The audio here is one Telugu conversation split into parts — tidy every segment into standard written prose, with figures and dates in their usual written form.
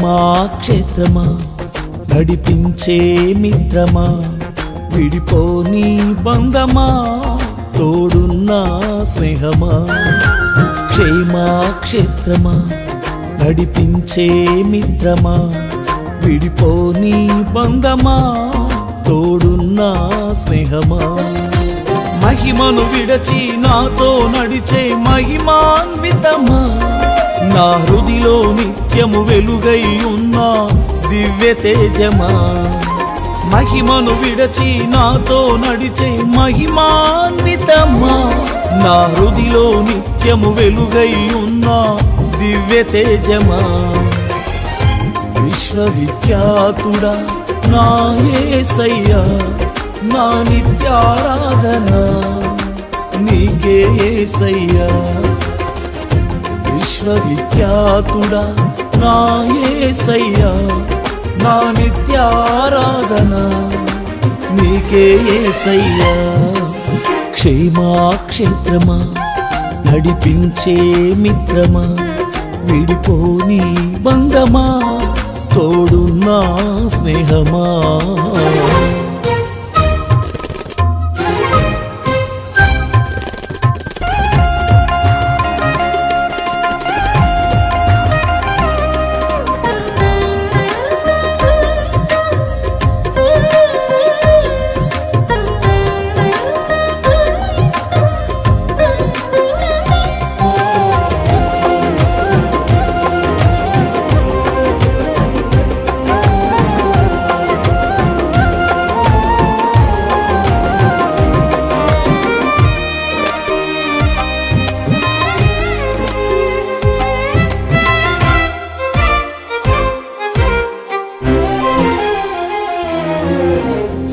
క్షేమాక్షేత్రమా నడిపించే మిత్రమా విడిపోని బంధమా తోడున్న స్నేహమా క్షేమాక్షేత్రమా నడిపించే మిత్రమా విడిపోని బంధమా తోడున్న స్నేహమా మహిమను విడచి నాతో నడిచే మహిమాన్వితమా నా హృదిలో నిత్యము వెలుగై ఉన్న దివ్య తేజమా మహిమను విడచి నాతో నడిచే మహిమాన్వితమా నా హృదిలో నిత్యము వెలుగై ఉన్న దివ్య తేజమా విశ్వవిఖ్యాతుడా నా యేసయ్యా నా నిత్యారాధన నీకే యేసయ్యా విశ్వవిఖ్యాతుడా నా యేసయ్యా నా నిత్యారాధన నీకే యేసయ్యా క్షేమాక్షేత్రమా నడిపించే మిత్రమా విడిపోని బంధమా తోడున్న స్నేహమా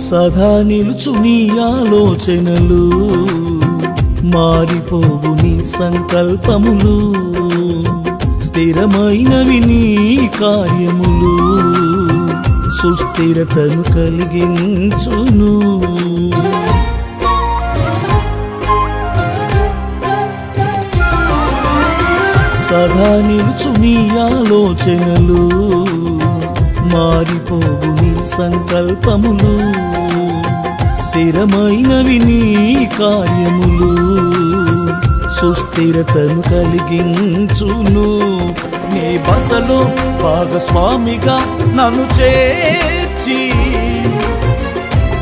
సదా నిలుచు నీ ఆలోచనలు మారిపోవు నీ సంకల్పములు స్థిరమైనవి నీ కార్యములు సుస్థిరతను కలిగించును సదా నిలుచు నీ ఆలోచనలు మారిపోవు నీ సంకల్పములు స్థిరమైనవి నీ కార్యములు సుస్థిరతను కలిగించును నీ బసలో భాగస్వామిగా నన్ను చేర్చి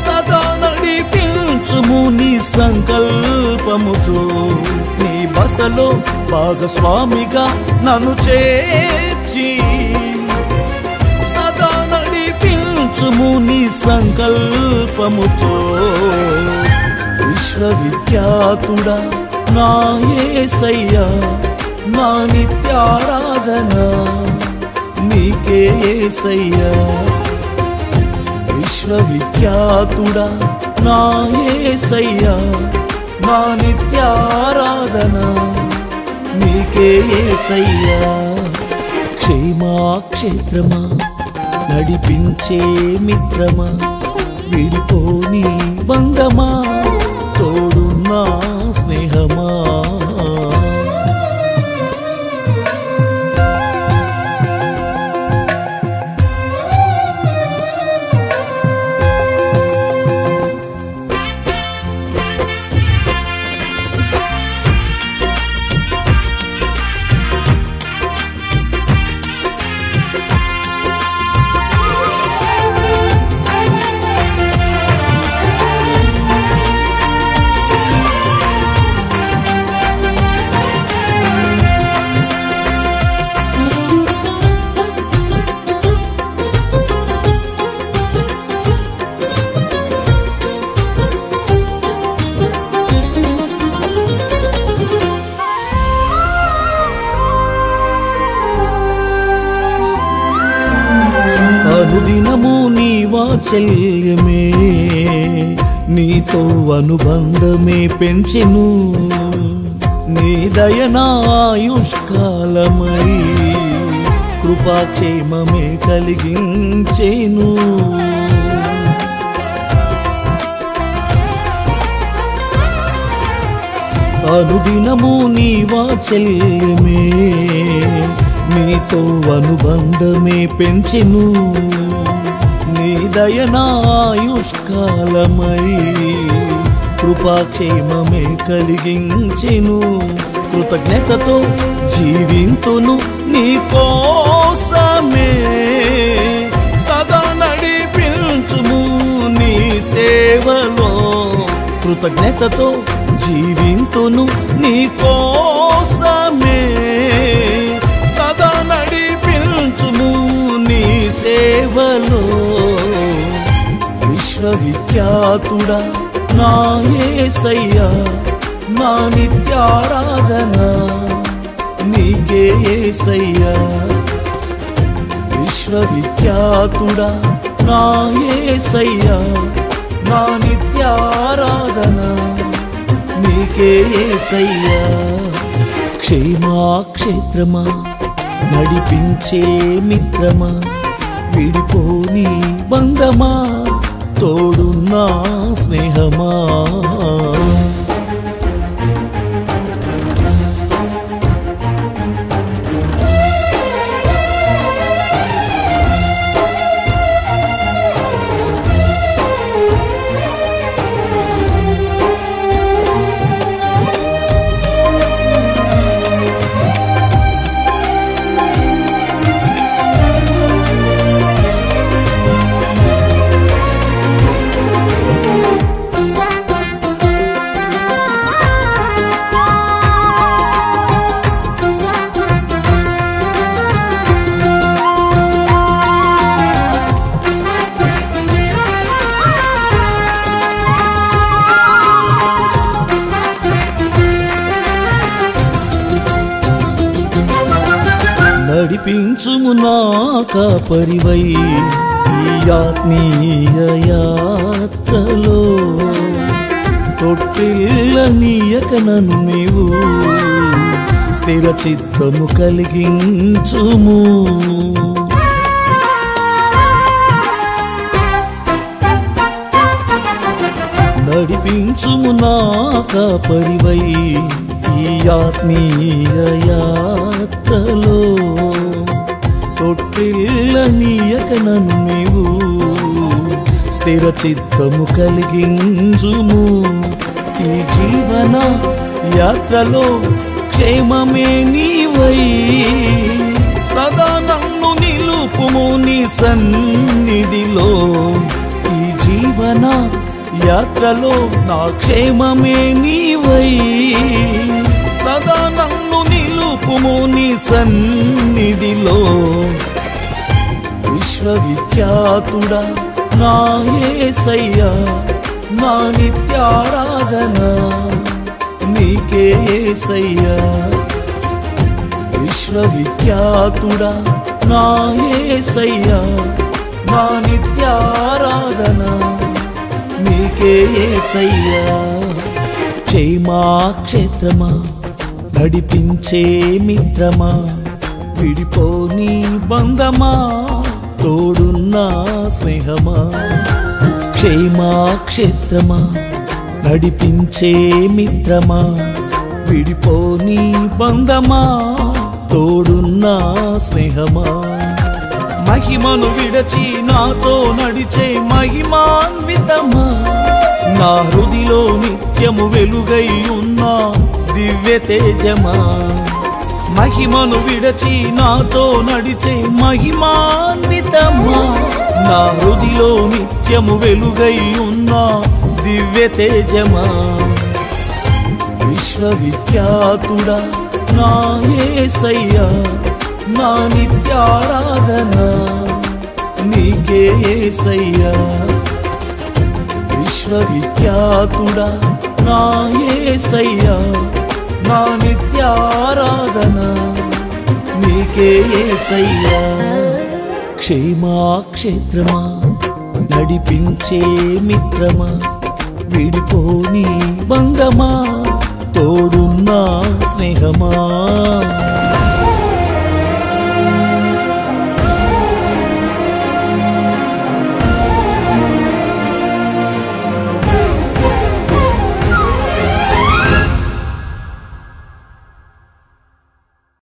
సదా నడిపించుము నీ సంకల్పముతో నీ బసలో భాగస్వామిగా నన్ను చేర్చి సదా నడిపించుము నీ సంకల్పముతో విశ్వవిఖ్యాతుడా నా యేసయ్యా నా నిత్యారాధన నీకే యేసయ్యా విశ్వవిఖ్యాతుడా నా యేసయ్యా నా నిత్యారాధన నీకే యేసయ్యా క్షేమాక్షేత్రమా నడిపించే మిత్రమా విడిపోని బంధమా తోడున్న స్నేహమా అనుదినము నీ వాత్సల్యమే నీతో అనుబంధమే పెంచెను నీ దయనాయుష్కాలమై కృపాక్షేమమే కలిగించెను అనుదినము నీ వాత్సల్యమే నీతో అనుబంధమే పెంచెను నీ దయనాయుష్కాలమై కృపాక్షేమమే కలిగించెను కృతజ్ఞతతో జీవింతును నీ కోసమే సదా నడిపించుము నీ సేవలో కృతజ్ఞతతో జీవింతును నీ కోసమే సదా నడిపించుము నీ సేవలో విశ్వవిఖ్యాతుడా నా యేసయ్యా నా నిత్యారాధన నీకే యేసయ్యా విశ్వవిఖ్యాతుడా నా యేసయ్యా నా నిత్యారాధన నీకే యేసయ్యా క్షేమాక్షేత్రమా నడిపించే మిత్రమా విడిపోని బంధమా తోడున్నా స్నేహమా నడిపించుము నా కాపరివై ఈ ఆత్మీయ యాత్రలో తొట్టిల్లనీయక నన్ను నీవు స్థిర చిత్తము కలిగించుము నడిపించుము నా కాపరివై ఈ ఆత్మీయ యాత్రలో తొట్టిల్లనీయక నన్ను నీవు స్థిర చిత్తము కలిగించుము ఈ జీవన యాత్రలో క్షేమమే నీవై సదా నన్ను నిలుపుము నీ సన్నిధిలో ఈ జీవన యాత్రలో నా క్షేమమే నీవై సదా నన్ను నిలుపుము నీ సన్నిధిలో విశ్వవిఖ్యాతుడా నా యేసయ్యా నా నిత్యారాధన నీకే యేసయ్యా విశ్వవిఖ్యాతుడా నా యేసయ్యా నా నిత్యారాధన నీకే యేసయ్యా క్షేమాక్షేత్రమా నడిపించే మిత్రమా విడిపోని బంధమా తోడున్నా స్నేహమా క్షేమాక్షేత్రమా నడిపించే మిత్రమా విడిపోని బంధమా తోడున్నా స్నేహమా మహిమను విడచి నాతో నడిచే మహిమాన్వితమా నా హృదిలో నిత్యము వెలుగై ఉన్నా దివ్య తేజమా మహిమను విడచి నాతో నడిచే మహిమాన్వితమా నా హృదిలో నిత్యము వెలుగై ఉన్నా దివ్య తేజమా విశ్వవిఖ్యాతుడా నా యేసయ్యా నా నిత్యారాధన నీకే యేసయ్యా విశ్వవిఖ్యాతుడా నా యేసయ్యా నా నిత్యారాధన నీకే యేసయ్యా క్షేమాక్షేత్రమా నడిపించే మిత్రమా విడిపోని బంధమా తోడున్నా స్నేహమా